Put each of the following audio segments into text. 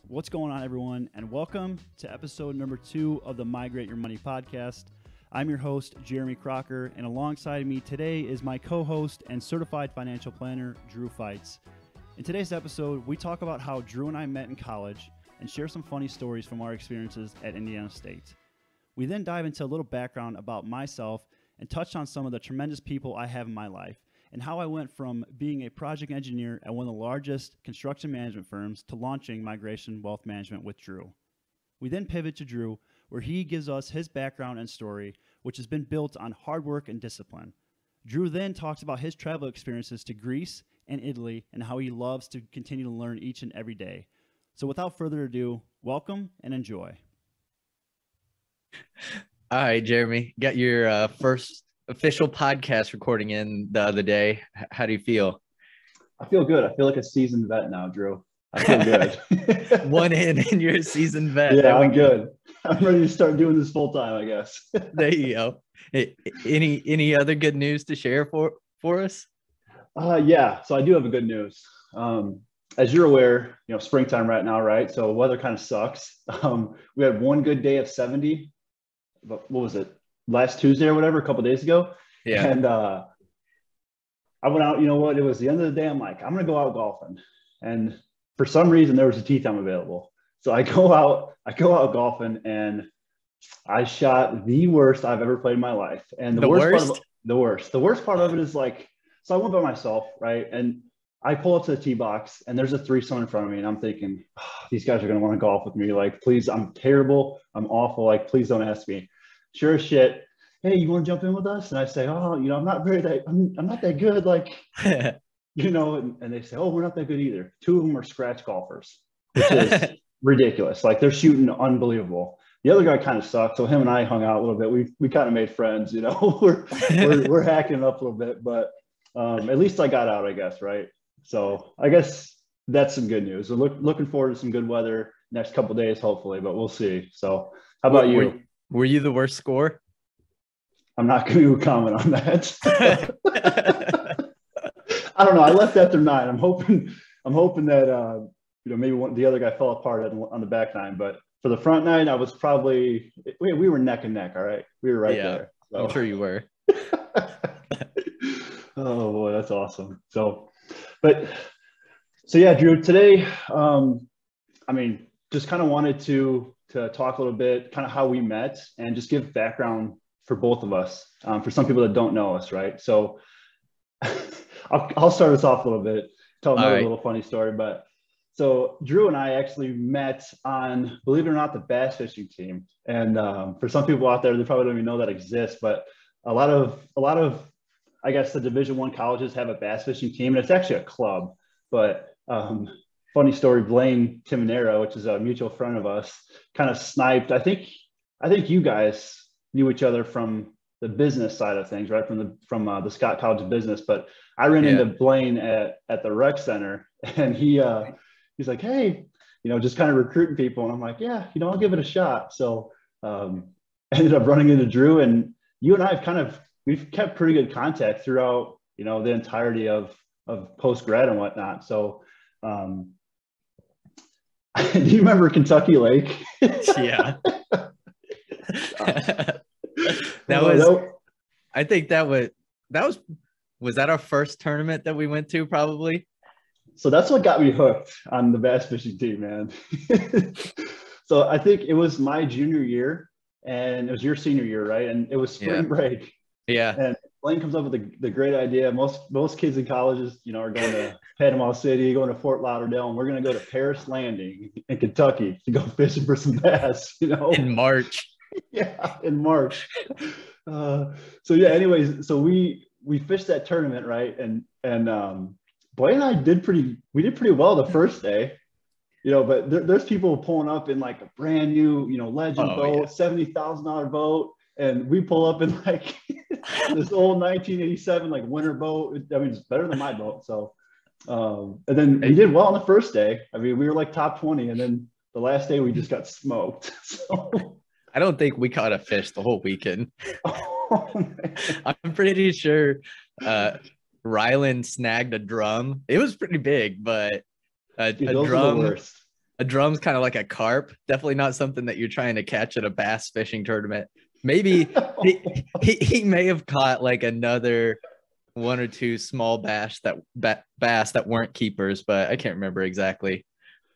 What's going on, everyone, and welcome to episode number 2 of the Migrate Your Money podcast. I'm your host, Jeremy Crocker, and alongside me today is my co-host and certified financial planner, Drew Feitz. In today's episode, we talk about how Drew and I met in college and share some funny stories from our experiences at Indiana State. We then dive into a little background about myself and touch on some of the tremendous people I have in my life and how I went from being a project engineer at one of the largest construction management firms to launching Migration Wealth Management with Drew. We then pivot to Drew, where he gives us his background and story, which has been built on hard work and discipline. Drew then talks about his travel experiences to Greece and Italy and how he loves to continue to learn each and every day. So without further ado, welcome and enjoy. All right, Jeremy, got your first official podcast recording in the other day. How do you feel? I feel good. I feel like a seasoned vet now, Drew. I feel good. One in and you're a seasoned vet. Yeah, I'm good. I'm ready to start doing this full time, I guess. There you go. Any other good news to share for us? Yeah, so I do have a good news. As you're aware, springtime right now, right? So weather kind of sucks. We had one good day of 70. But what was it? Last Tuesday or whatever, a couple of days ago. Yeah. And I went out, it was the end of the day. I'm like, I'm going to go out golfing. And for some reason there was a tee time available. So I go out golfing and I shot the worst I've ever played in my life. And the worst part of it is like, so I went by myself, right? And I pull up to the tee box and there's a threesome in front of me. And I'm thinking, these guys are going to want to golf with me. Like, please, I'm terrible. I'm awful. Like, please don't ask me. Sure as shit. Hey, you want to jump in with us? And I say, I'm not that good. Like, and they say, oh, we're not that good either. Two of them are scratch golfers, which is ridiculous. Like, they're shooting unbelievable. The other guy kind of sucked. So him and I hung out a little bit. We kind of made friends, we're hacking it up a little bit, but at least I got out, I guess. Right. So I guess that's some good news. We're looking forward to some good weather next couple of days, hopefully, but we'll see. So how about you? Were you the worst score? I'm not going to comment on that. I don't know. I left after 9. I'm hoping that maybe the other guy fell apart on the back 9, but for the front 9, I was probably we were neck and neck. All right, we were right there. So. I'm sure you were. Oh boy, that's awesome. So yeah, Drew. Today, just kind of wanted to talk a little bit, kind of how we met, and just give background for both of us, for some people that don't know us, right? So I'll start us off a little bit, tell another little funny story. But so Drew and I actually met on, believe it or not, the bass fishing team. And for some people out there, they probably don't even know that exists, but a lot of I guess the Division I colleges have a bass fishing team, and it's actually a club. But funny story, Blaine Timonero, which is a mutual friend of us, kind of sniped. I think you guys knew each other from the business side of things, right? From the Scott College of Business. But I ran into Blaine at the rec center, and he's like, hey, just kind of recruiting people. And I'm like, yeah, I'll give it a shot. So ended up running into Drew, and you and I we've kept pretty good contact throughout, the entirety of post-grad and whatnot. So do you remember Kentucky Lake? Yeah. I think was that our first tournament that we went to, probably? So that's what got me hooked on the bass fishing team, man. So I think it was my junior year and it was your senior year, right? And it was spring break. Yeah. And Blaine comes up with the great idea. Most kids in colleges, are going to Panama City, going to Fort Lauderdale, and we're going to go to Paris Landing in Kentucky to go fishing for some bass, In March. Yeah, in March. Anyways, so we fished that tournament, right? And Blaine and I did pretty well the first day, but there's people pulling up in like a brand new, legend boat, $70,000 boat. And we pull up in like this old 1987 like winter boat. I mean, it's better than my boat. So, and then we did well on the first day. I mean, we were like top 20, and then the last day we just got smoked. So I don't think we caught a fish the whole weekend. Oh, I'm pretty sure Rylan snagged a drum. It was pretty big, but Dude, those are the worst. A drum's kind of like a carp. Definitely not something that you're trying to catch at a bass fishing tournament. Maybe he may have caught like another one or two small bass that weren't keepers, but I can't remember exactly.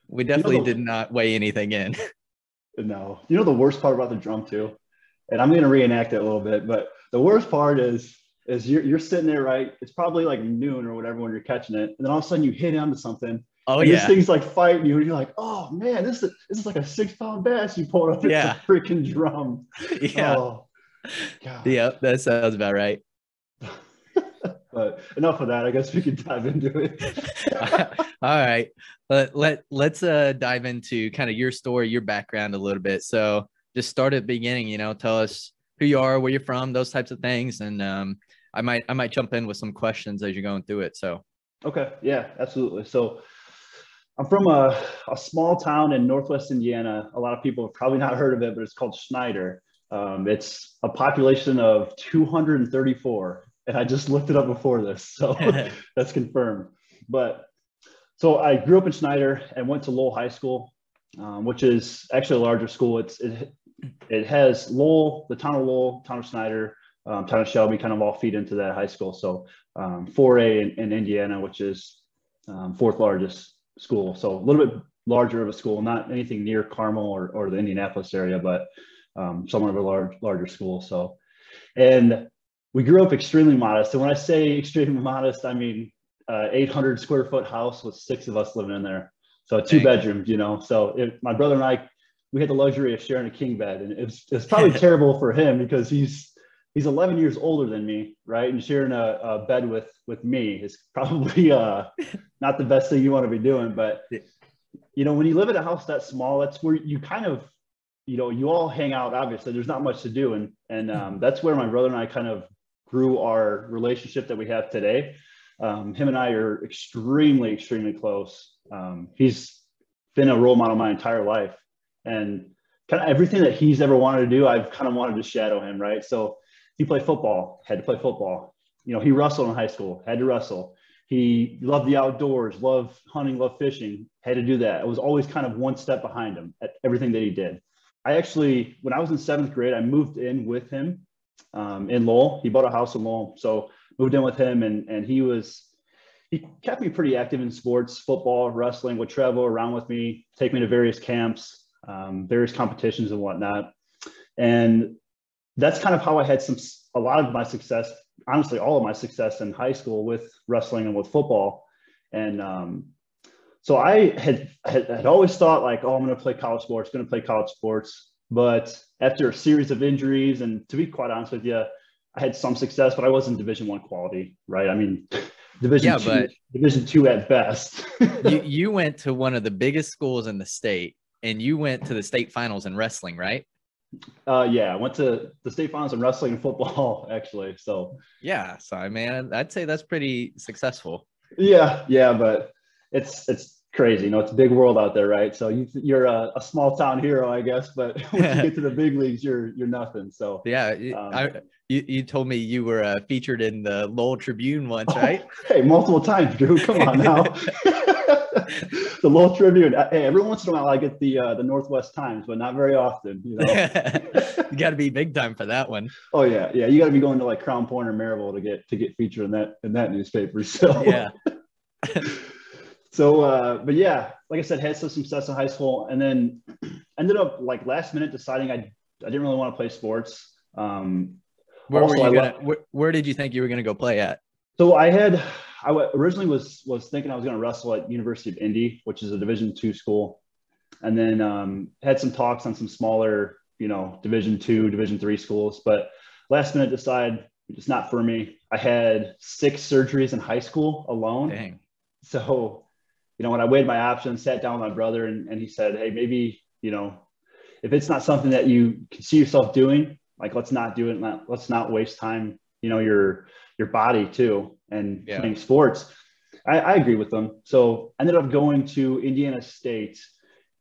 We definitely did not weigh anything in. No. You know the worst part about the drum too? And I'm going to reenact it a little bit, but the worst part is you're sitting there, right? It's probably like noon or whatever when you're catching it. And then all of a sudden you hit onto something. Oh, and yeah. This thing's like fighting you. And you're like, oh man, this is like a 6-pound bass you pulled up. It's a freaking drum. Yeah. Oh, God. Yeah, that sounds about right. But enough of that. I guess we can dive into it. All right. Let's dive into kind of your story, your background a little bit. So just start at the beginning, tell us who you are, where you're from, those types of things. And I might jump in with some questions as you're going through it. So. Okay. Yeah, absolutely. So I'm from a small town in Northwest Indiana. A lot of people have probably not heard of it, but it's called Schneider. It's a population of 234. And I just looked it up before this, so that's confirmed. But so I grew up in Schneider and went to Lowell High School, which is actually a larger school. It has Lowell, the town of Lowell, town of Schneider, town of Shelby kind of all feed into that high school. So 4A in Indiana, which is fourth largest school. So a little bit larger of a school, not anything near Carmel or the Indianapolis area, but somewhat of a larger school. So, and we grew up extremely modest. And when I say extremely modest, I mean 800 square foot house with 6 of us living in there. So 2 bedrooms, So my brother and I, we had the luxury of sharing a king bed, and it's probably terrible for him because he's 11 years older than me, right? And sharing a bed with me is probably not the best thing you want to be doing. But when you live in a house that small, that's where you kind of, you all hang out. Obviously, there's not much to do, and that's where my brother and I kind of grew our relationship that we have today. Him and I are extremely, extremely close. He's been a role model my entire life, and kind of everything that he's ever wanted to do, I've kind of wanted to shadow him, right? So he played football, had to play football. He wrestled in high school, had to wrestle. He loved the outdoors, loved hunting, loved fishing, had to do that. I was always kind of one step behind him at everything that he did. I actually, when I was in 7th grade, I moved in with him in Lowell. He bought a house in Lowell. So moved in with him, and he kept me pretty active in sports, football, wrestling, would travel around with me, take me to various camps, various competitions and whatnot. And that's kind of how I had a lot of my success, honestly, all of my success in high school with wrestling and with football. And so I had always thought like, oh, I'm going to play college sports. But after a series of injuries, and to be quite honest with you, I had some success, but I wasn't Division I quality, right? I mean, Division II at best. you went to one of the biggest schools in the state, and you went to the state finals in wrestling, right? Yeah, I went to the state finals in wrestling and football, actually. So yeah, so I mean, I'd say that's pretty successful. Yeah, but it's crazy. It's a big world out there, right? So you're a small town hero, I guess, but once you get to the big leagues, you're nothing. So yeah, you told me you were featured in the Lowell Tribune once, right? Hey, multiple times, Drew. Come on now. The Lowell Tribune. Hey, every once in a while I get the Northwest Times, but not very often. You got to be big time for that one. Oh yeah. You got to be going to like Crown Point or Maryville to get featured in that newspaper. So yeah. So, but yeah, like I said, had some success in high school, and then ended up like last minute deciding I didn't really want to play sports. Where did you think you were going to go play at? So I originally was thinking I was going to wrestle at University of Indy, which is a Division II school, and then had some talks on some smaller, Division II, Division III schools, but last minute decided it's not for me. I had 6 surgeries in high school alone. Dang. So, when I weighed my options, sat down with my brother, and he said, hey, maybe, if it's not something that you can see yourself doing, like, let's not do it. Let's not waste time, your body too, and playing sports. I agree with them. So I ended up going to Indiana State,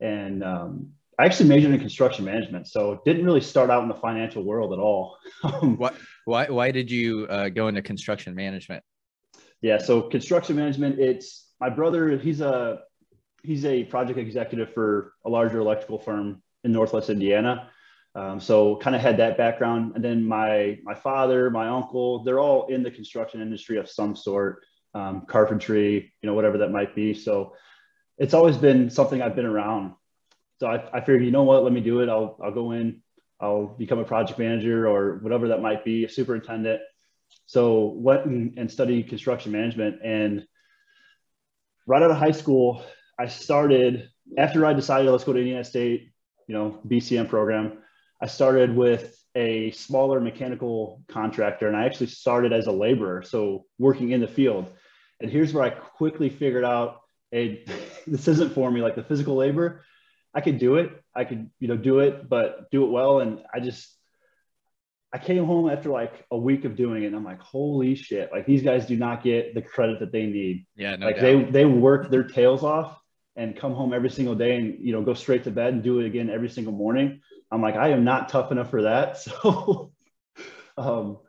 and I actually majored in construction management. So didn't really start out in the financial world at all. Why did you go into construction management? Yeah. So construction management, it's my brother, he's a he's a project executive for a larger electrical firm in Northwest Indiana. So kind of had that background. And then my father, my uncle, they're all in the construction industry of some sort, carpentry, whatever that might be. So it's always been something I've been around. So I figured, you know what, let me do it. I'll go in, I'll become a project manager or whatever that might be, a superintendent. So went and studied construction management. And right out of high school, I started, after I decided let's go to Indiana State, BCM program, I started with a smaller mechanical contractor, and I actually started as a laborer, so working in the field. And here's where I quickly figured out, this isn't for me, like the physical labor. I could do it. I could, do it, but do it well. And I came home after like a week of doing it, and I'm like, holy shit, like these guys do not get the credit that they need. Yeah, no like doubt. they work their tails off and come home every single day and, go straight to bed and do it again every single morning. I'm like, I am not tough enough for that. So, so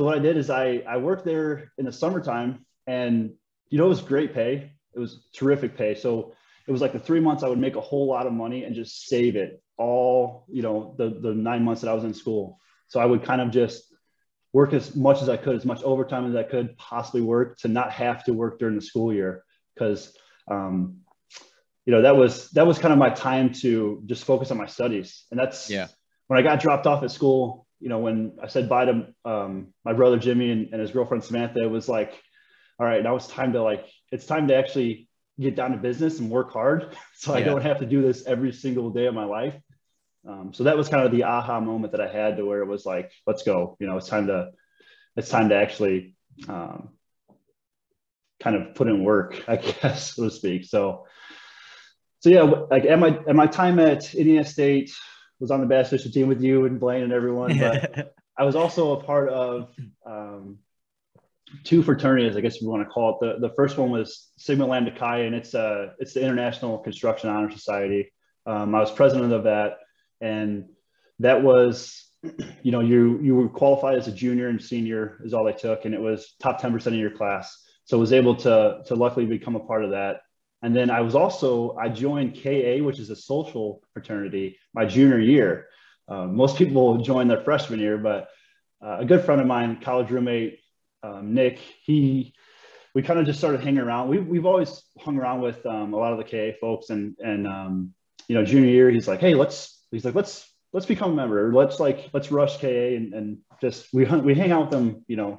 what I did is I worked there in the summertime, and, it was great pay. It was terrific pay. So it was like the 3 months I would make a whole lot of money and just save it all, the 9 months that I was in school. So I would kind of just work as much as I could, as much overtime as I could possibly work, to not have to work during the school year. Because, that was kind of my time to just focus on my studies. And that's when I got dropped off at school, when I said bye to my brother Jimmy and his girlfriend Samantha, it was like, all right, now it's time to actually get down to business and work hard, so I don't have to do this every single day of my life. So that was kind of the aha moment that I had, to where it was like, let's go, it's time to actually kind of put in work, I guess, so to speak. So yeah, like at my time at Indiana State, was on the bass fishing team with you and Blaine and everyone, but I was also a part of two fraternities, I guess if you want to call it. The first one was Sigma Lambda Chi, and it's the International Construction Honor Society. I was president of that, and that was, you were qualified as a junior and senior is all they took, and it was top 10% of your class. So I was able to luckily become a part of that. And then I joined KA, which is a social fraternity, my junior year. Most people join their freshman year, but a good friend of mine, college roommate, Nick, we kind of just started hanging around. We've always hung around with a lot of the KA folks, and junior year, he's like, hey, let's become a member. Let's rush KA and just we hang out with them,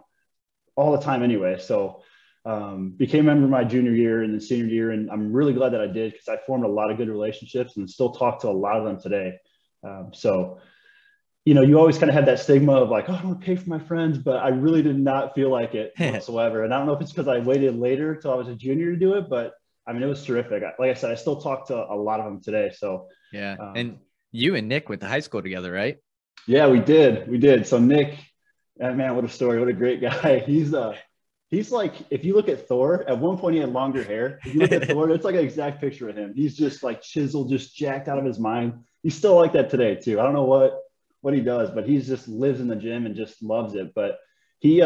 all the time anyway. So became a member my junior year and then senior year, and I'm really glad that I did, because I formed a lot of good relationships and still talk to a lot of them today. So you always kind of have that stigma of like, oh, I don't want to pay for my friends, but I really did not feel like it whatsoever. And I don't know if it's because I waited later till I was a junior to do it, but I mean, it was terrific. Like I said, I still talk to a lot of them today. So yeah. And you and Nick went to high school together, right? Yeah, we did. So Nick, man, what a story. What a great guy. He's like, if you look at Thor, at one point he had longer hair. If you look at Thor, it's like an exact picture of him. He's just like chiseled, just jacked out of his mind. He's still like that today too. I don't know what he does, but he just lives in the gym and just loves it. But he,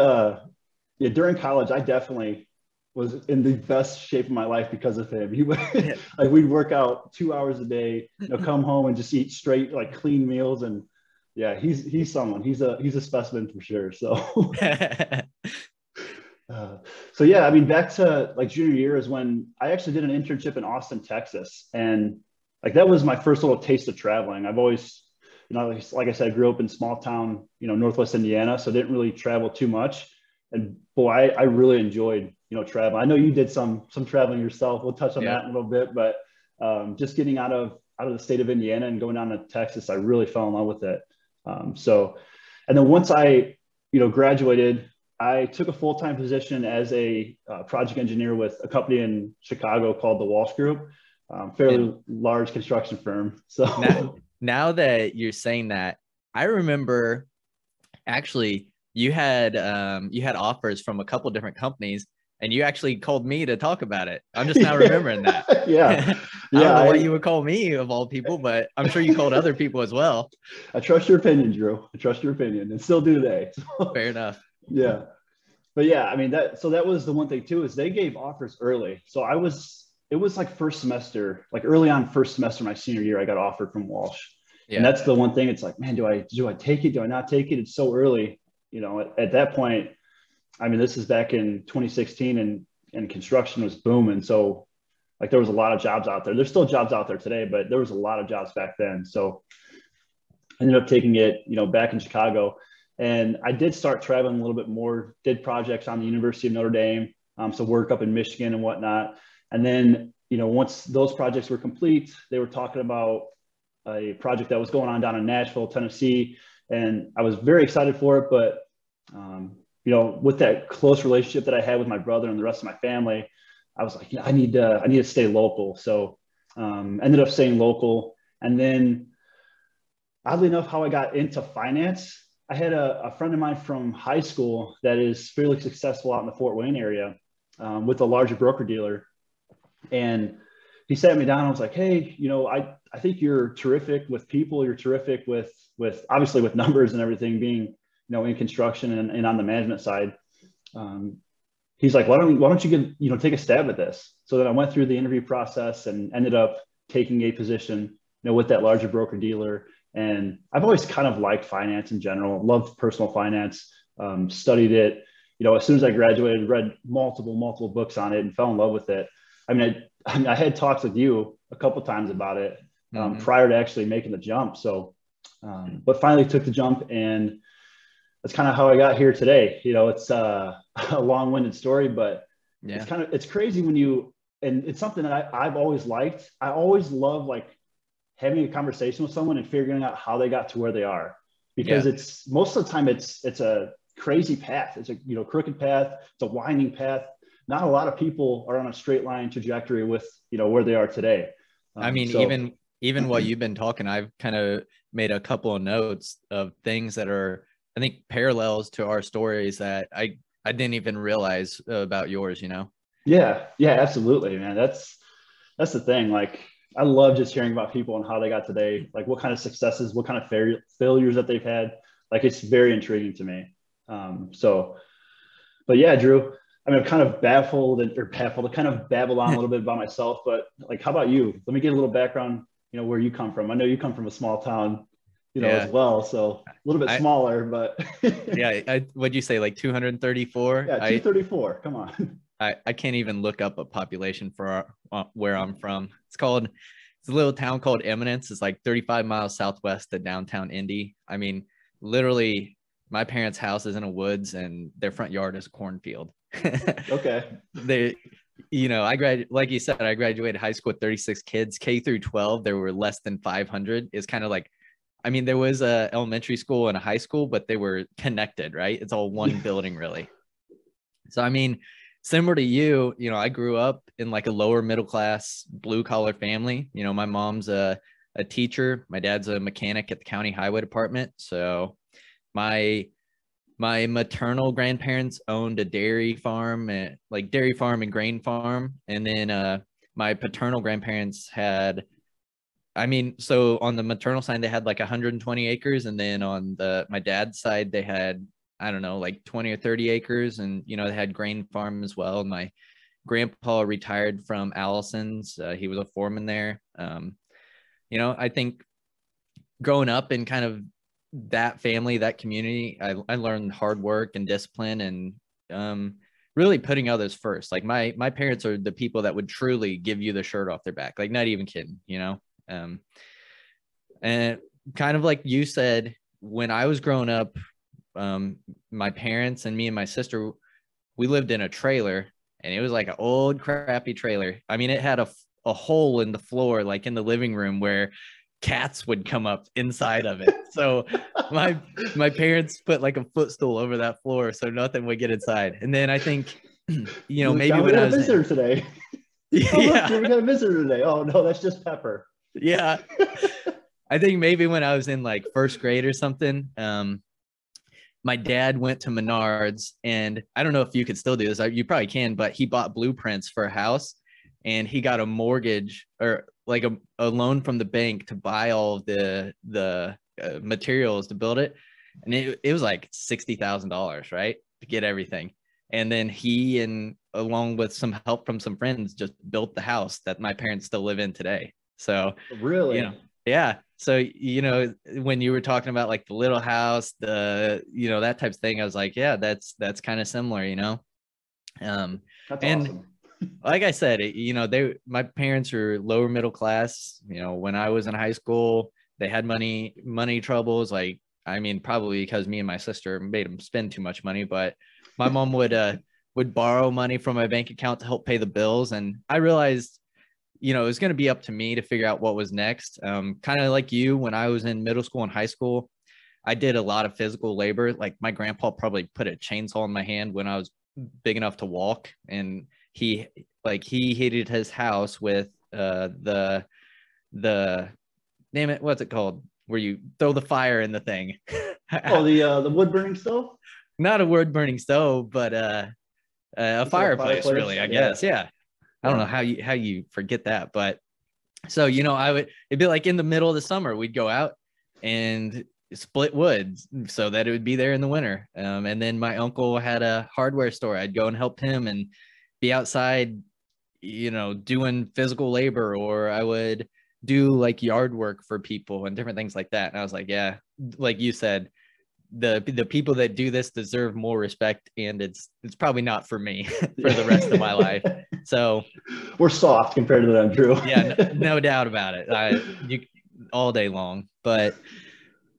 during college, I definitely was in the best shape of my life because of him. He would, like, we'd work out 2 hours a day, come home and just eat straight, like clean meals. And yeah, he's someone, he's a specimen for sure. So, so yeah, I mean, back to like junior year is when I actually did an internship in Austin, Texas. And like, that was my first little taste of traveling. I've always, like I said, I grew up in small town, Northwest Indiana, so didn't really travel too much. And boy, I really enjoyed, travel. I know you did some traveling yourself. We'll touch on that in a little bit, but just getting out of the state of Indiana and going down to Texas, I really fell in love with it. And then once I, graduated, I took a full-time position as a project engineer with a company in Chicago called the Walsh Group, fairly large construction firm. So now that you're saying that, I remember actually you had offers from a couple different companies, and you actually called me to talk about it. I'm just now remembering that. Yeah. I don't know why you would call me of all people, but I'm sure you called other people as well. I trust your opinion, Drew. I trust your opinion, and still do today. So, fair enough. Yeah. But yeah, I mean, that was the one thing too, is they gave offers early. So it was like first semester, like early on first semester, my senior year, I got offered from Walsh. Yeah. And that's the one thing. It's like, man, do I take it? Do I not take it? It's so early, you know, at that point. I mean, this is back in 2016 and construction was booming. So like there was a lot of jobs out there. There's still jobs out there today, but there was a lot of jobs back then. So I ended up taking it, you know, back in Chicago. And I did start traveling a little bit more, did projects on the University of Notre Dame. So work up in Michigan and whatnot. And then, you know, once those projects were complete, they were talking about a project that was going on down in Nashville, Tennessee. And I was very excited for it. But, you know, with that close relationship that I had with my brother and the rest of my family, I was like, yeah, I need to stay local. So ended up staying local. And then oddly enough, how I got into finance, I had a friend of mine from high school that is fairly successful out in the Fort Wayne area with a larger broker dealer. And he sat me down and was like, hey, you know, I think you're terrific with people. You're terrific with obviously with numbers and everything, being, you know, in construction and on the management side. He's like, why don't you take a stab at this? So then I went through the interview process and ended up taking a position, you know, with that larger broker dealer. And I've always kind of liked finance in general, loved personal finance, studied it, you know, as soon as I graduated, read multiple books on it and fell in love with it. I mean, I had talks with you a couple of times about it prior to actually making the jump. So, but finally took the jump, and that's kind of how I got here today. You know, it's a long-winded story, but yeah, it's crazy and it's something that I've always liked. I always love like having a conversation with someone and figuring out how they got to where they are, because it's most of the time it's a crazy path. It's a, you know, crooked path. It's a winding path. Not a lot of people are on a straight line trajectory with, you know, where they are today. I mean, even while you've been talking, I've kind of made a couple of notes of things that are, I think, parallels to our stories that I didn't even realize about yours, you know? Yeah, absolutely, man. That's the thing. Like, I love just hearing about people and how they got today, like what kind of successes, what kind of failures that they've had. Like, it's very intriguing to me. But yeah, Drew, I mean, I'm kind of kind of babble on a little bit about myself, but like, how about you? Let me get a little background, you know, where you come from. I know you come from a small town, you know, as well. So a little bit smaller, but yeah. What'd you say? Like 234? Yeah, 234. Come on. I can't even look up a population for where I'm from. It's a little town called Eminence. It's like 35 miles southwest of downtown Indy. I mean, literally, my parents' house is in a woods and their front yard is a cornfield. Okay. You know, like you said, I graduated high school with 36 kids. K through 12, there were less than 500. It's kind of like, I mean, there was a elementary school and a high school, but they were connected, right? It's all one building, really. So, I mean, similar to you, you know, I grew up in like a lower middle class, blue collar family. You know, my mom's a teacher. My dad's a mechanic at the county highway department. So my maternal grandparents owned a dairy farm and grain farm. And then my paternal grandparents had, I mean, so on the maternal side, they had like 120 acres. And then on my dad's side, they had, I don't know, like 20 or 30 acres. And, you know, they had grain farm as well. My grandpa retired from Allison's. He was a foreman there. You know, I think growing up in kind of that family, that community, I learned hard work and discipline and really putting others first. Like my parents are the people that would truly give you the shirt off their back, like not even kidding, you know? And kind of like you said, when I was growing up, my parents and me and my sister, we lived in a trailer, and it was like an old crappy trailer. I mean, it had a hole in the floor, like in the living room, where cats would come up inside of it. So my parents put like a footstool over that floor so nothing would get inside. And then I think, you know, maybe when I was visitor today. Yeah, we got a visitor today. Oh no, that's just Pepper. Yeah. I think maybe when I was in like first grade or something, my dad went to Menards, and I don't know if you could still do this. You probably can, but he bought blueprints for a house, and he got a mortgage or like a loan from the bank to buy all of the materials to build it. And it was like $60,000, right, to get everything. And then he, and along with some help from some friends, just built the house that my parents still live in today. So, Really? you know, yeah. So, you know, when you were talking about like the little house, you know, that type of thing, I was like, yeah, that's kind of similar, you know. That's And awesome. like I said, you know, my parents are lower middle class. You know, when I was in high school, they had money troubles. Like, I mean, probably because me and my sister made them spend too much money, but my mom would borrow money from my bank account to help pay the bills. And I realized, you know, it was going to be up to me to figure out what was next. Kind of like you, when I was in middle school and high school, I did a lot of physical labor. Like my grandpa probably put a chainsaw in my hand when I was big enough to walk, and he heated his house with the name it, what's it called, where you throw the fire in the thing. Oh, the wood burning stove? Not a wood burning stove, but a fireplace, really, I guess. Yeah. I don't know how you forget that, but so, you know, it'd be like in the middle of the summer, we'd go out and split wood so that it would be there in the winter. And then my uncle had a hardware store. I'd go and help him and be outside, you know, doing physical labor, or I would do like yard work for people and different things like that. And I was like, yeah, like you said, the people that do this deserve more respect, and it's probably not for me for the rest of my life. So we're soft compared to them, Drew. Yeah, no doubt about it. You all day long. But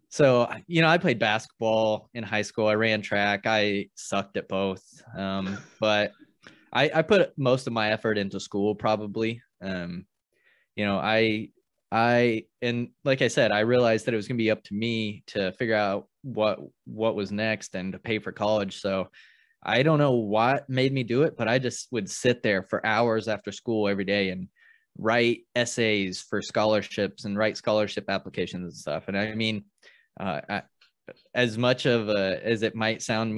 so, you know, I played basketball in high school. I ran track. I sucked at both. But I put most of my effort into school, probably. You know, and like I said, I realized that it was going to be up to me to figure out what was next and to pay for college. So I don't know what made me do it, but I just would sit there for hours after school every day and write essays for scholarships and write scholarship applications and stuff. And I mean, as much of as it might sound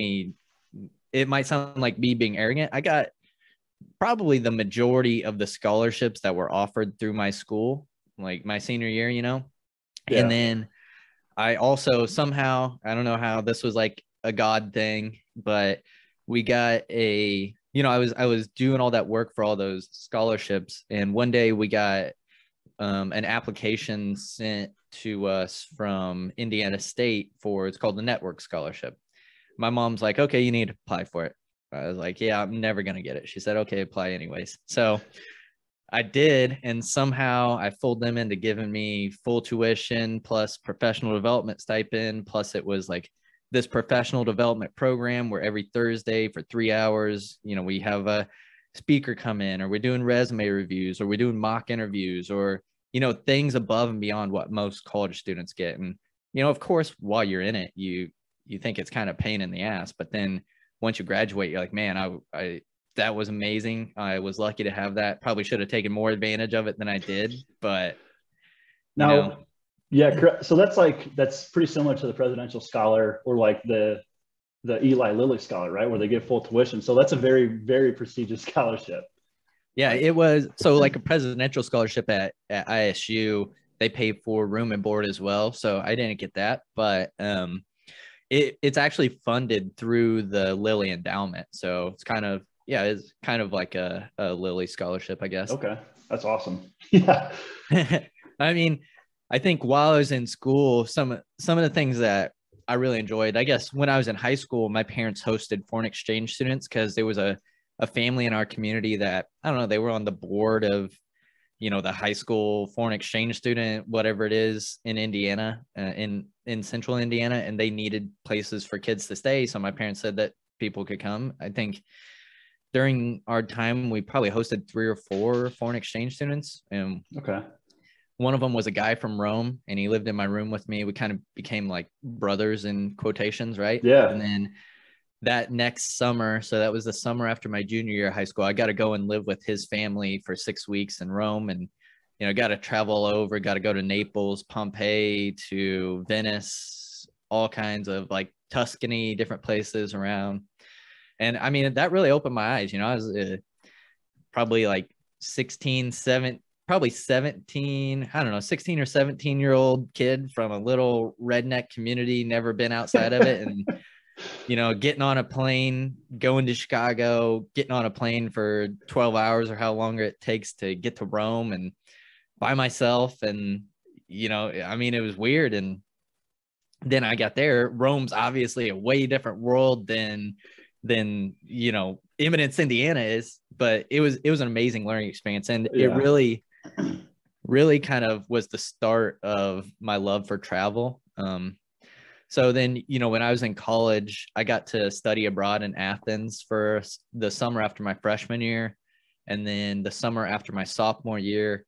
like me being arrogant, I got probably the majority of the scholarships that were offered through my school, like my senior year, you know. Yeah. And then I also somehow, I don't know how, this was like a God thing, but we got I was doing all that work for all those scholarships, and one day we got an application sent to us from Indiana State it's called the Network Scholarship. My mom's like, okay, you need to apply for it. I was like, yeah, I'm never going to get it. She said, okay, apply anyways. So I did, and somehow I fooled them into giving me full tuition plus professional development stipend. Plus it was like this professional development program where every Thursday for 3 hours, you know, we have a speaker come in, or we're doing resume reviews, or we're doing mock interviews, or, you know, things above and beyond what most college students get. And, you know, of course, while you're in it, you think it's kind of pain in the ass, but then once you graduate, you're like, man, I that was amazing. I was lucky to have that. Probably should have taken more advantage of it than I did, but now, you know. Yeah. So that's pretty similar to the Presidential Scholar, or like the Eli Lilly Scholar, right? Where they get full tuition. So that's a very, very prestigious scholarship. Yeah, it was. So like a presidential scholarship at ISU, they pay for room and board as well. So I didn't get that, but it's actually funded through the Lilly Endowment. So it's kind of like a Lilly scholarship, I guess. Okay, that's awesome. Yeah. I mean, I think while I was in school, some of the things that I really enjoyed, I guess when I was in high school, my parents hosted foreign exchange students, because there was a family in our community that, I don't know, they were on the board of, you know, the high school foreign exchange student, whatever it is, in Indiana, in central Indiana, and they needed places for kids to stay. So my parents said that people could come. I think during our time, we probably hosted 3 or 4 foreign exchange students. And okay. One of them was a guy from Rome, and he lived in my room with me. We kind of became like brothers in quotations, right? Yeah. And then that next summer, so that was the summer after my junior year of high school, I got to go and live with his family for 6 weeks in Rome. And, you know, got to travel over, got to go to Naples, Pompeii, to Venice, all kinds of like Tuscany, different places around. And I mean, that really opened my eyes. You know, I was probably like 16, 17, probably 17, I don't know, 16 or 17-year-old kid from a little redneck community, never been outside of it. And getting on a plane, going to Chicago, getting on a plane for 12 hours or how longer it takes to get to Rome and by myself. And, it was weird. And then I got there. Rome's obviously a way different world than Eminence, Indiana is, but it was an amazing learning experience. And it really, really kind of was the start of my love for travel. So then, when I was in college, I got to study abroad in Athens for the summer after my freshman year. And then the summer after my sophomore year,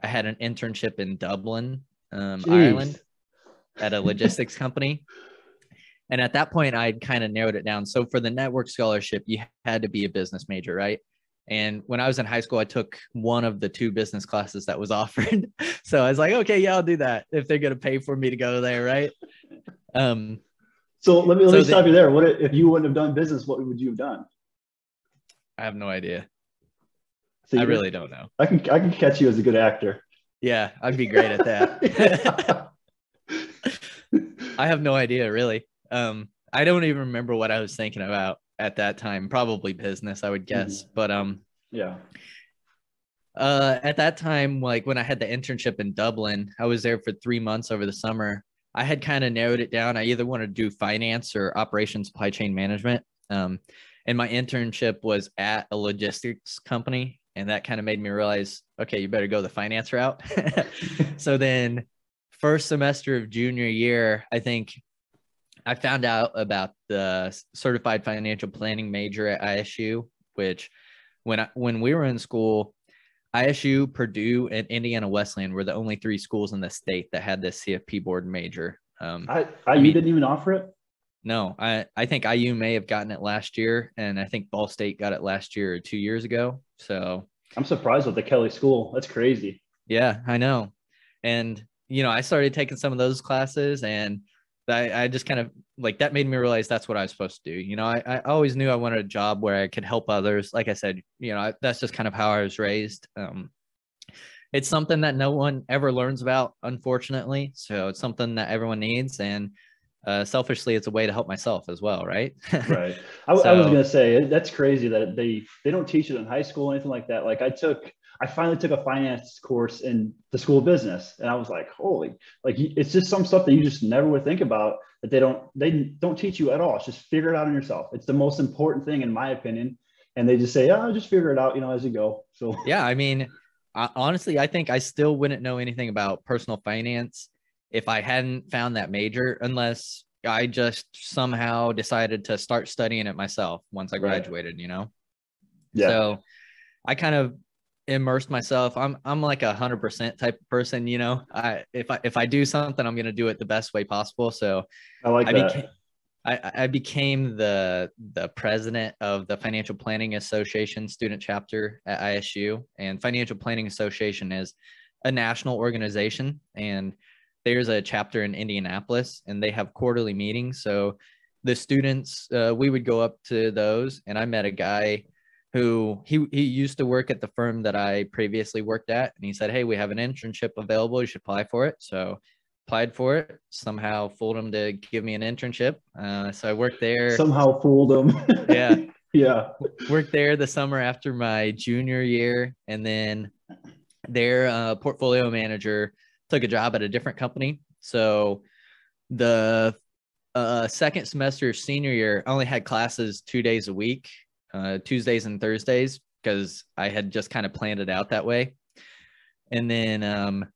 I had an internship in Dublin, Ireland, at a logistics company. And at that point, I'd kind of narrowed it down. So for the network scholarship, you had to be a business major, right? And when I was in high school, I took one of the 2 business classes that was offered. So I was like, okay, yeah, I'll do that if they're going to pay for me to go there, right? So let me stop you there. What if you wouldn't have done business? What would you have done? I have no idea. So I really don't know. I can catch you as a good actor. Yeah, I'd be great at that. I have no idea, really. I don't even remember what I was thinking about at that time. Probably business, I would guess. But at that time, like when I had the internship in Dublin, I was there for 3 months over the summer. I had kind of narrowed it down. I either wanted to do finance or operations supply chain management. And my internship was at a logistics company. And that kind of made me realize, okay, you better go the finance route. So then first semester of junior year, I think I found out about the certified financial planning major at ISU, which when we were in school, ISU, Purdue, and Indiana Wesleyan were the only 3 schools in the state that had this CFP board major. IU didn't even offer it? No, I think IU may have gotten it last year, and I think Ball State got it last year or 2 years ago. So I'm surprised with the Kelly school. That's crazy. Yeah, I know. And, I started taking some of those classes, and I just kind of like that made me realize that's what I was supposed to do. I always knew I wanted a job where I could help others. Like I said, that's just kind of how I was raised. It's something that no one ever learns about, unfortunately. So it's something that everyone needs. And selfishly, it's a way to help myself as well, right? Right. I was going to say, that's crazy that they don't teach it in high school or anything like that. Like I finally took a finance course in the School of Business, and I was like, holy, like it's just some stuff that you just never would think about that they don't teach you at all. It's just figure it out on yourself. It's the most important thing in my opinion. And they just say, oh, just figure it out, as you go. So yeah, honestly, I think I still wouldn't know anything about personal finance if I hadn't found that major, unless I just somehow decided to start studying it myself once I graduated, Yeah. So I kind of immersed myself. I'm like 100% type of person, if I do something, I'm going to do it the best way possible. So I like that. I became the president of the Financial Planning Association student chapter at ISU, and Financial Planning Association is a national organization, and there's a chapter in Indianapolis, and they have quarterly meetings. So the students, we would go up to those, and I met a guy who he used to work at the firm that I previously worked at, and he said, hey, we have an internship available, you should apply for it. So applied for it, somehow fooled him to give me an internship. So I worked there. Somehow fooled him. Yeah. Yeah. Worked there the summer after my junior year, and then their portfolio manager took a job at a different company. So the second semester of senior year, I only had classes 2 days a week, Tuesdays and Thursdays, because I had just kind of planned it out that way. And then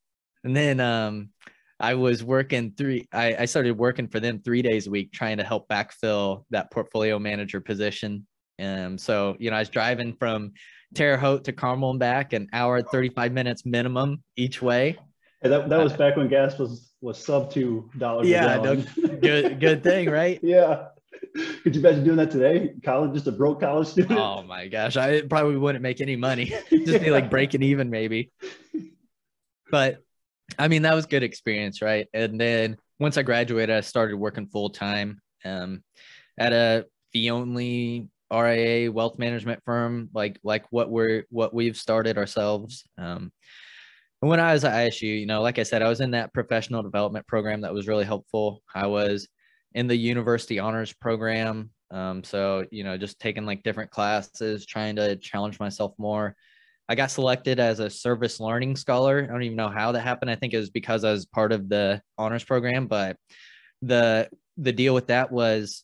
I was working I started working for them 3 days a week, trying to help backfill that portfolio manager position. So, I was driving from Terre Haute to Carmel and back, an hour, 35 minutes minimum each way. Hey, that was back when gas was sub $2 a gallon. Good thing, right? Yeah. Could you imagine doing that today? College, just a broke college student? Oh my gosh, I probably wouldn't make any money. Just be like breaking even maybe. But that was good experience, right? And then once I graduated, I started working full time at the only RIA wealth management firm like what we've started ourselves. And when I was at ISU, like I said, I was in that professional development program that was really helpful. I was in the university honors program. So, just taking like different classes, trying to challenge myself more. I got selected as a service learning scholar. I don't even know how that happened. I think it was because I was part of the honors program, but the deal with that was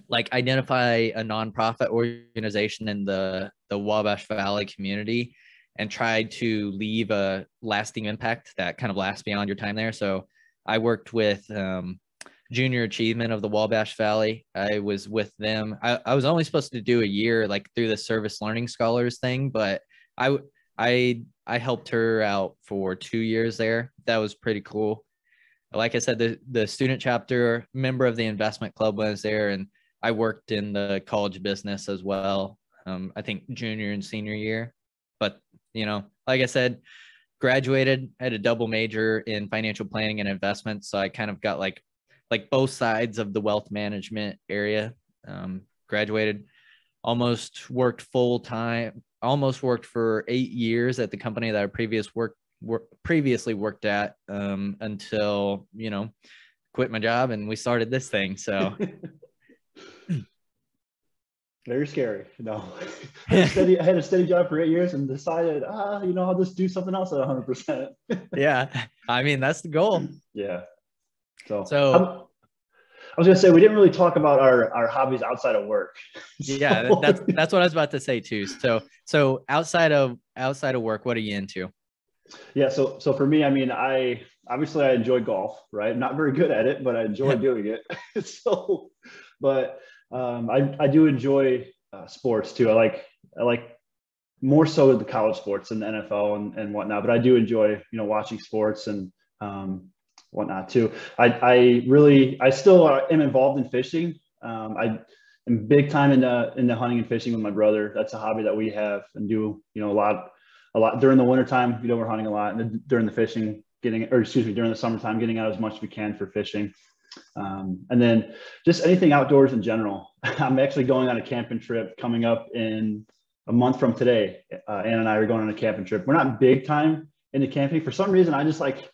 like identify a nonprofit organization in the Wabash Valley community and try to leave a lasting impact that kind of lasts beyond your time there. So I worked with Junior Achievement of the Wabash Valley. I was with them. I was only supposed to do a year like through the Service Learning Scholars thing, but I helped her out for 2 years there. That was pretty cool. Like I said, the student chapter member of the investment club was there, and I worked in the college business as well. I think junior and senior year, but like I said, graduated, had a double major in financial planning and investments. So I kind of got like both sides of the wealth management area. Graduated, almost worked full time, almost worked for 8 years at the company that I previously worked at until, quit my job and we started this thing. So very scary. No, I had a steady job for 8 years and decided, I'll just do something else at 100%. Yeah. I mean, that's the goal. Yeah. So I was going to say, we didn't really talk about our hobbies outside of work. Yeah, that's what I was about to say too. So outside of work, what are you into? Yeah. So for me, I mean, I enjoy golf, right? Not very good at it, but I enjoy doing it. I do enjoy sports too. I like more so the college sports and the NFL and whatnot, but I do enjoy, watching sports and whatnot too. I still am involved in fishing. I am big time in the hunting and fishing with my brother. That's a hobby that we have and do, a lot during the wintertime. We're hunting a lot, and during the fishing, during the summertime, getting out as much as we can for fishing. And then just anything outdoors in general. I'm actually going on a camping trip coming up in a month from today. Ann and I are going on a camping trip. We're not big time into camping. For some reason, I just like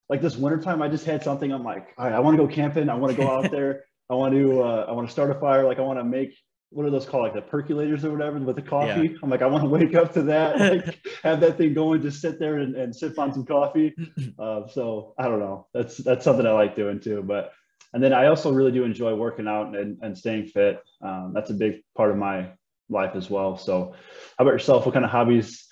this wintertime, I just had something. I'm like, all right, I want to go camping. I want to go out there. I want to start a fire. Like I want to make, what are those called? Like the percolators or whatever with the coffee. Yeah. I'm like, I want to wake up to that, like have that thing going, just sit there and sip on some coffee. So I don't know. That's something I like doing too. And then I also really do enjoy working out and staying fit. That's a big part of my life as well. So how about yourself? What kind of hobbies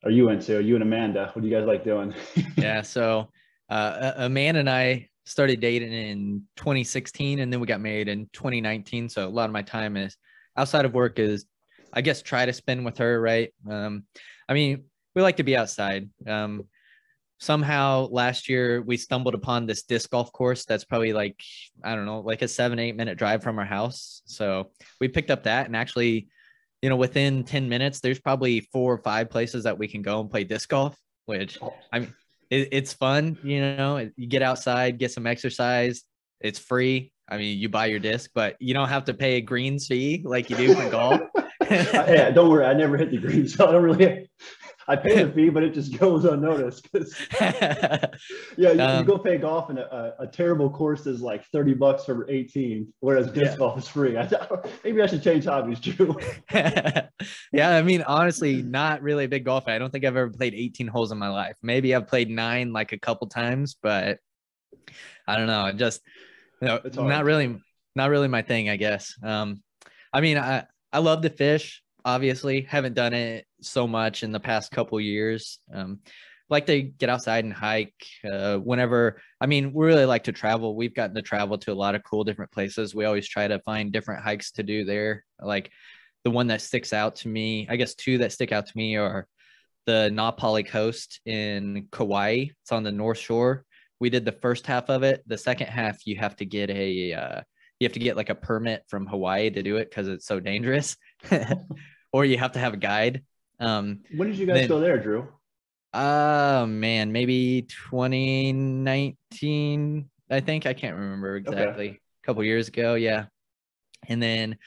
are you into? You and Amanda, what do you guys like doing? Yeah. So Amanda and I started dating in 2016 and then we got married in 2019. So a lot of my time is outside of work is, I guess, try to spend with her. Right. I mean, we like to be outside. Somehow last year we stumbled upon this disc golf course that's probably like, I don't know, like a 7-8 minute drive from our house. So we picked up that, and actually, within 10 minutes, there's probably 4 or 5 places that we can go and play disc golf, which I mean, it's fun. You get outside, get some exercise. It's free. I mean, you buy your disc, but you don't have to pay a greens fee like you do for golf. Yeah, don't worry. I never hit the greens. So I don't really. I pay the fee, but it just goes unnoticed. You go play golf, and a terrible course is like $30 for 18, whereas disc golf is free. Maybe I should change hobbies, Drew. Yeah, I mean, honestly, not really a big golf fan. I don't think I've ever played 18 holes in my life. Maybe I've played 9 like a couple times, but I don't know. Just not really my thing, I guess. I mean, I love to fish. Obviously, haven't done it so much in the past couple years. Like to get outside and hike whenever. I mean, we really like to travel. We've gotten to travel to a lot of cool different places. We always try to find different hikes to do there. Like the one that sticks out to me, I guess 2 that stick out to me are the Napali Coast in Kauai. It's on the North Shore. We did the first half of it. The second half, you have to get like a permit from Hawaii to do it because it's so dangerous. Or you have to have a guide. When did you guys go there, Drew? Man, maybe 2019, I think. I can't remember exactly. Okay. A couple years ago, yeah. And then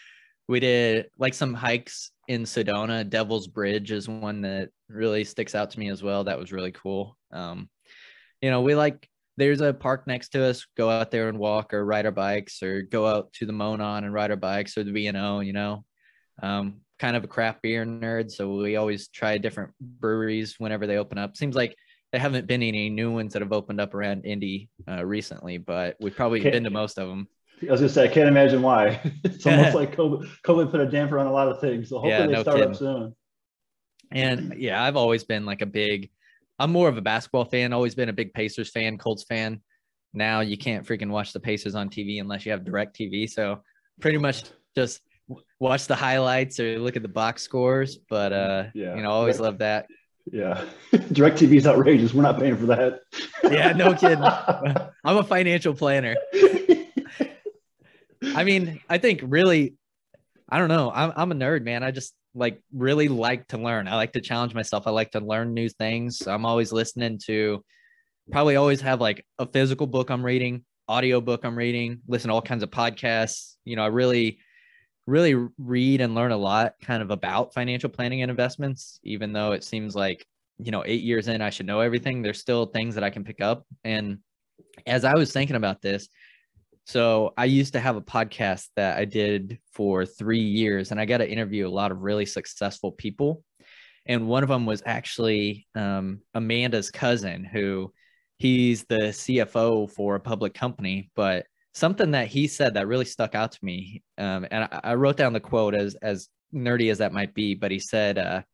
we did like some hikes in Sedona. Devil's Bridge is one that really sticks out to me as well. That was really cool. We like there's a park next to us, go out there and walk or ride our bikes, or go out to the Monon and ride our bikes, or the B&O, you know. Kind of a craft beer nerd, so we always try different breweries whenever they open up. Seems like there haven't been any new ones that have opened up around Indy recently, but we've probably been to most of them. I was gonna say, I can't imagine why. It's almost like COVID put a damper on a lot of things. So hopefully they start up soon. And yeah, I've always been like I'm more of a basketball fan, always been a big Pacers fan, Colts fan. Now you can't freaking watch the Pacers on TV unless you have direct TV. So pretty much just watch the highlights or look at the box scores. But you know, always love that. Yeah. Direct TV is outrageous. We're not paying for that. Yeah, no kidding. I'm a financial planner. I mean, I think really, I don't know. I'm a nerd, man. I just like really like to learn. I like to challenge myself. I like to learn new things. I'm always listening to, probably always have like a physical book I'm reading, audio book I'm reading, listen to all kinds of podcasts. You know, I really read and learn a lot kind of about financial planning and investments, even though it seems like, you know, 8 years in, I should know everything. There's still things that I can pick up. And as I was thinking about this, so I used to have a podcast that I did for 3 years, and I got to interview a lot of really successful people. And one of them was actually Amanda's cousin, who he's the CFO for a public company. But something that he said that really stuck out to me, and I wrote down the quote, as nerdy as that might be, but he said,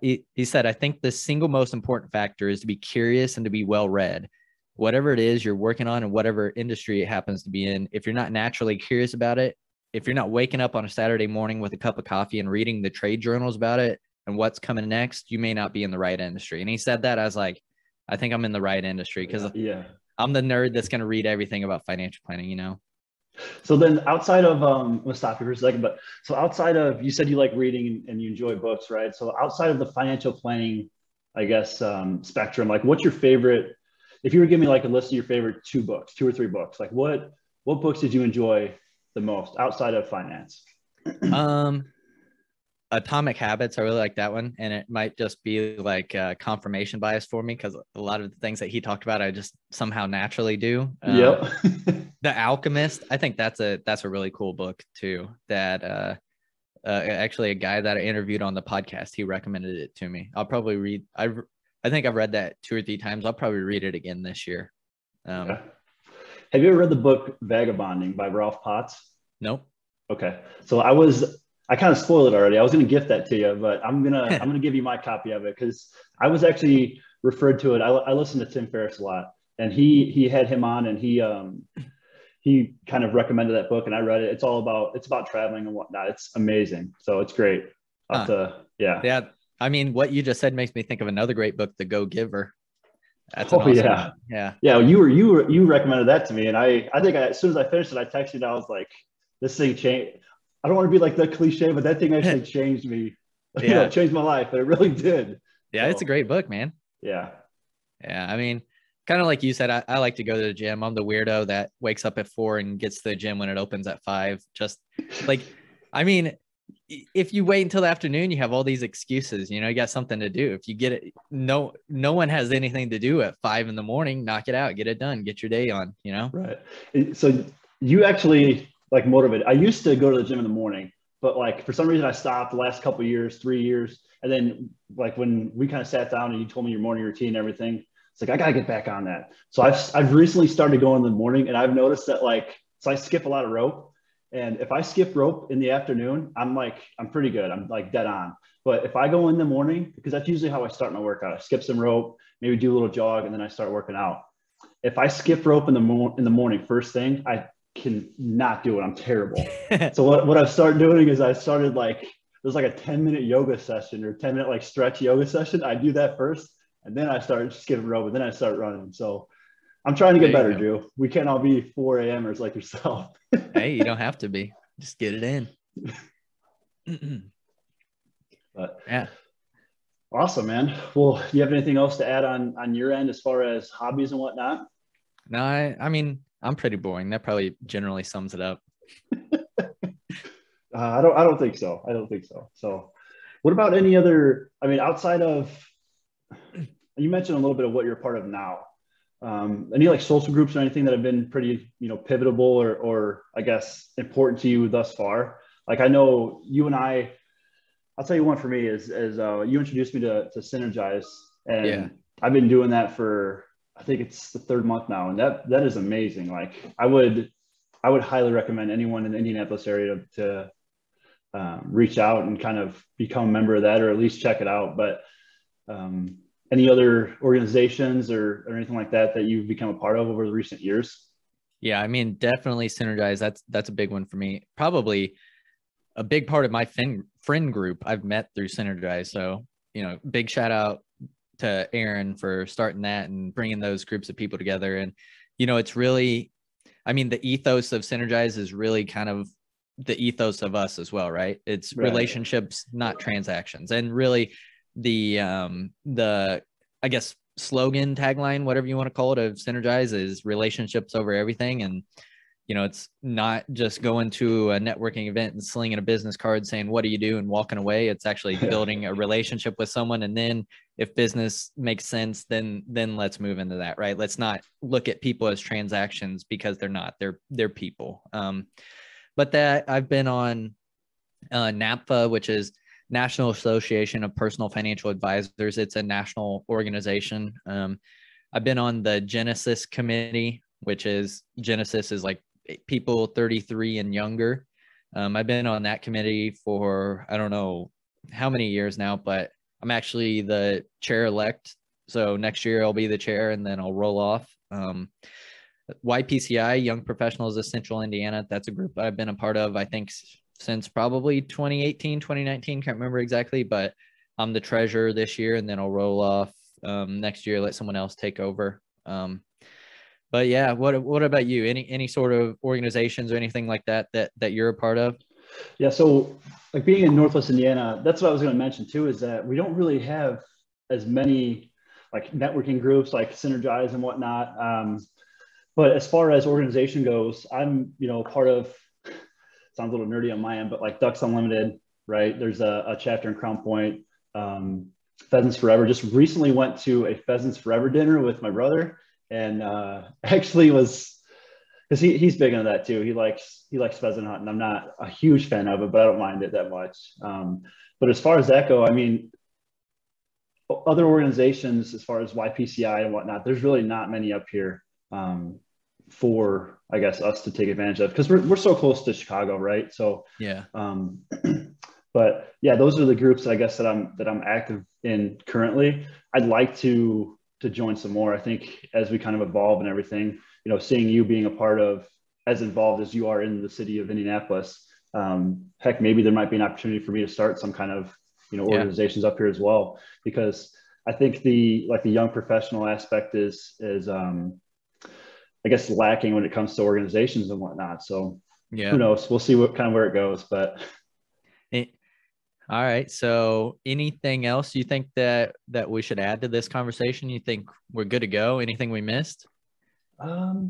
he said, I think the single most important factor is to be curious and to be well-read. Whatever it is you're working on and whatever industry it happens to be in, if you're not naturally curious about it, if you're not waking up on a Saturday morning with a cup of coffee and reading the trade journals about it and what's coming next, you may not be in the right industry. And he said that, I was like, I think I'm in the right industry, because I'm the nerd that's going to read everything about financial planning, you know? So then outside of, we'll stop you for a second, but so outside of, you said you like reading and you enjoy books, right? So outside of the financial planning, I guess, spectrum, like what's your favorite, if you were giving me like a list of your favorite 2 or 3 books, like what books did you enjoy the most outside of finance? Atomic Habits. I really like that one. And it might just be like confirmation bias for me, because a lot of the things that he talked about, I just somehow naturally do. Yep. The Alchemist. I think that's a really cool book too, that actually a guy that I interviewed on the podcast, he recommended it to me. I'll probably read. I think I've read that 2 or 3 times. I'll probably read it again this year. Okay. Have you ever read the book Vagabonding by Ralph Potts? Nope. Okay. So I kind of spoiled it already. I was going to gift that to you, but I'm going to give you my copy of it, because I was actually referred to it. I listened to Tim Ferriss a lot, and he had him on, and he kind of recommended that book, and I read it. It's about traveling and whatnot. It's amazing. So it's great. Yeah. I mean, what you just said makes me think of another great book, The Go-Giver. That's an awesome one. Yeah. You recommended that to me, and I think as soon as I finished it, I texted you. I was like, this thing changed. I don't want to be like the cliche, but that thing actually changed me. Yeah, changed my life, but it really did. Yeah, so, it's a great book, man. Yeah. I mean, kind of like you said, I like to go to the gym. I'm the weirdo that wakes up at 4 and gets to the gym when it opens at 5. Just like, I mean, if you wait until the afternoon, you have all these excuses. You know, you got something to do. If you get it, no one has anything to do at 5 in the morning. Knock it out, get it done, get your day on. You know, right? So you actually like motivated. I used to go to the gym in the morning, but like for some reason I stopped the last couple of years, 3 years, and then like when we kind of sat down and you told me your morning routine and everything, it's like I gotta get back on that. So I've recently started going in the morning, and I've noticed that so I skip a lot of rope. And if I skip rope in the afternoon, I'm pretty good. I'm like dead on. But if I go in the morning, because that's usually how I start my workout, I skip some rope, maybe do a little jog, and then I start working out. If I skip rope in the morning, first thing, I can not do it. I'm terrible. So what I've started doing is there's like a 10-minute yoga session or 10-minute like stretch yoga session. I do that first, and then I start skipping rope, and then I start running. So I'm trying to get better, Drew. We can't all be 4 a.m.ers like yourself. Hey, you don't have to be. Just get it in. But yeah. Awesome, man. Well, do you have anything else to add on your end as far as hobbies and whatnot? No, I mean, I'm pretty boring. That probably generally sums it up. I don't think so. So what about any other, I mean, outside of, you mentioned a little bit of what you're part of now. Any like social groups or anything that have been pretty, pivotal or I guess important to you thus far? Like I know you and I'll tell you one for me is you introduced me to Synergize, Yeah. and I've been doing that for I think it's the third month now, and that is amazing. Like I would highly recommend anyone in the Indianapolis area to reach out and kind of become a member of that, or at least check it out. But any other organizations or anything like that you've become a part of over the recent years? Yeah, I mean, definitely Synergize. That's a big one for me. Probably a big part of my friend group I've met through Synergize. So, big shout out to Aaron for starting that and bringing those groups of people together. And, it's really, I mean, the ethos of Synergize is really kind of the ethos of us as well, right? It's Right. relationships, not transactions. And really the I guess slogan, tagline, whatever you want to call it, of Synergize is relationships over everything. And it's not just going to a networking event and slinging a business card saying, what do you do? And walking away. It's actually building a relationship with someone. And then if business makes sense, then let's move into that, right? Let's not look at people as transactions, because they're not, they're people. But that I've been on NAPFA, which is National Association of Personal Financial Advisors. It's a national organization. I've been on the Genesis committee, which is Genesis is like people 33 and younger. I've been on that committee for, I don't know how many years now, but I'm actually the chair elect. So next year I'll be the chair and then I'll roll off. YPCI, Young Professionals of Central Indiana. That's a group I've been a part of, I think, since probably 2018, 2019. Can't remember exactly, but I'm the treasurer this year, and then I'll roll off next year, let someone else take over. But yeah, what about you? Any sort of organizations or anything like that you're a part of? Yeah, so like being in Northwest Indiana, that's what I was going to mention too, is that we don't really have as many like networking groups like Synergize and whatnot. But as far as organization goes, I'm, part of, sounds a little nerdy on my end, but like Ducks Unlimited, right? There's a chapter in Crown Point. Pheasants Forever. Just recently went to a Pheasants Forever dinner with my brother, and actually was, because he's big into that too. He likes pheasant hunting. I'm not a huge fan of it, but I don't mind it that much. But as far as that go, I mean, other organizations as far as YPCI and whatnot, there's really not many up here for, I guess, us to take advantage of, because we're so close to Chicago, right? So yeah. But yeah, those are the groups I guess that I'm active in currently. I'd like to join some more. I think as we kind of evolve and everything, seeing you being a part of, as involved as you are in the city of Indianapolis, heck, maybe there might be an opportunity for me to start some kind of, organizations up here as well, because I think the young professional aspect is I guess lacking when it comes to organizations and whatnot. So Yeah. who knows? We'll see where it goes, but. All right. So anything else you think that we should add to this conversation? You think we're good to go? Anything we missed? I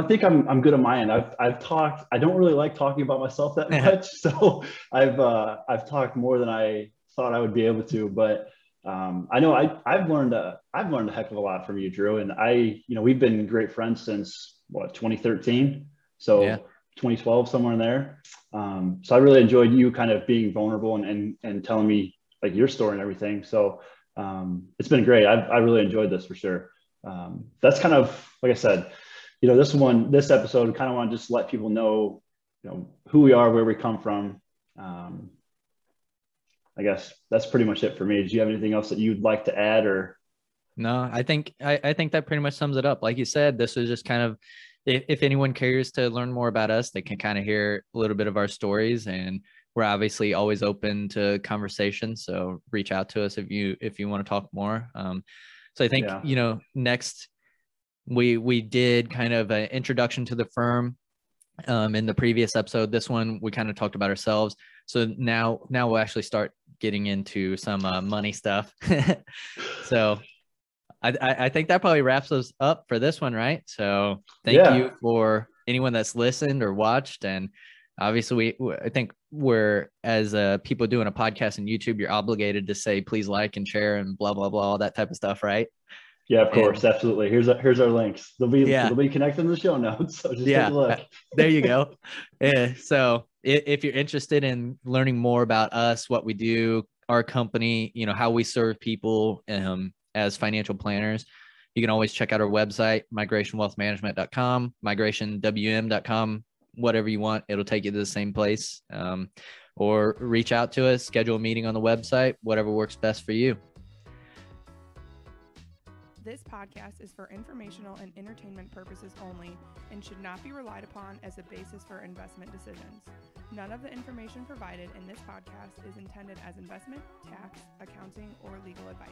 think I'm good on my end. I've talked. I don't really like talking about myself that much, so I've talked more than I thought I would be able to. But I know I've learned a heck of a lot from you, Drew. And we've been great friends since 2013. So. Yeah. 2012, somewhere in there. So I really enjoyed you kind of being vulnerable and telling me like your story and everything. So it's been great. I really enjoyed this for sure. That's kind of, like I said, this episode kind of want to just let people know, who we are, where we come from. I guess that's pretty much it for me. Did you have anything else that you'd like to add, or? No, I think that pretty much sums it up. Like you said, this was just kind of, if anyone cares to learn more about us, they can kind of hear a little bit of our stories, and we're obviously always open to conversation. So reach out to us if you want to talk more. So I think, next we did kind of an introduction to the firm in the previous episode. This one, we kind of talked about ourselves. So now we'll actually start getting into some money stuff. So I think that probably wraps us up for this one, right? So thank you for anyone that's listened or watched. And obviously I think we're, as people doing a podcast on YouTube, you're obligated to say, please like and share and blah, blah, blah, all that type of stuff, right? Yeah, of course, absolutely. Here's our links. Yeah. They'll be connected in the show notes. So just take a look. There you go. Yeah. So if you're interested in learning more about us, what we do, our company, how we serve people as financial planners, you can always check out our website, migrationwealthmanagement.com, migrationwm.com, whatever you want. It'll take you to the same place. Or reach out to us, schedule a meeting on the website, whatever works best for you. This podcast is for informational and entertainment purposes only and should not be relied upon as a basis for investment decisions. None of the information provided in this podcast is intended as investment, tax, accounting, or legal advice.